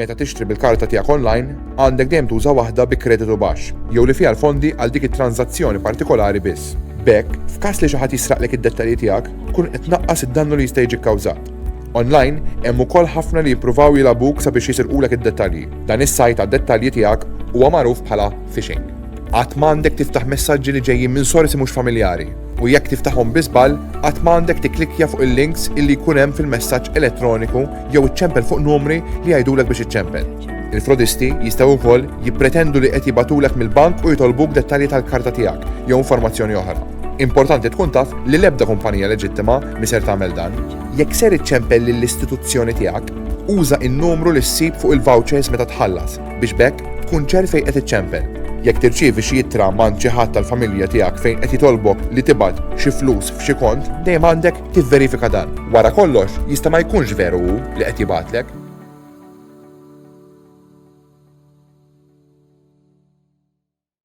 Meta tixtri bil-karta tiegħek online, għandek dejjem tuża waħda bi kreditu baxx, jew li fiha l-fondi għal dik it-tranzazzjoni partikolari biss. B'hekk, f'każ li xi ħadd jisraqlek id-dettalji tiegħek, tkun qed tnaqqas id-dannu li jista' jiġi kkawżat. Online hemm ukoll ħafna li jippruvaw jilagħbuk sabiex jisirqulek id-dettalji. Dan is-sajt għad-dettalji tiegħek huwa magħruf bħala phishing. Qatt m'għandek tiftaħ messaġġi li ġejjin minn sorsi mhux familjari u jekk tiftaħhom bi żball, qatt m'għandek tikklikkja fuq il-links illi jkun hemm fil-messaġġ elettroniku jew iċċempel fuq numri li jgħidulek biex iċċempel. Il-frodisti jistgħu wkoll jippretendu li qed jibatulek mill-bank u jitolbuk dettalji tal-karta tiegħek jew informazzjoni oħra. Importanti tkun taf li l-ebda kumpanija leġittima mi ser tagħmel dan. Jekk ser iċċempel lill-istituzzjoni tiegħek, uża n-numru li ssib fuq il-vouchers meta tħallas biex bekk tkun ċer fejn qed iċċempel. Jekk tirċievi xi jittra mand xi ħadd tal-familja tiegħek fejn qed jitolbok li tibgħat xi flus f'xi kont, dejjem għandek tivverifika dan. Wara kollox jista' ma jkunx veru li qed jibgħatlek.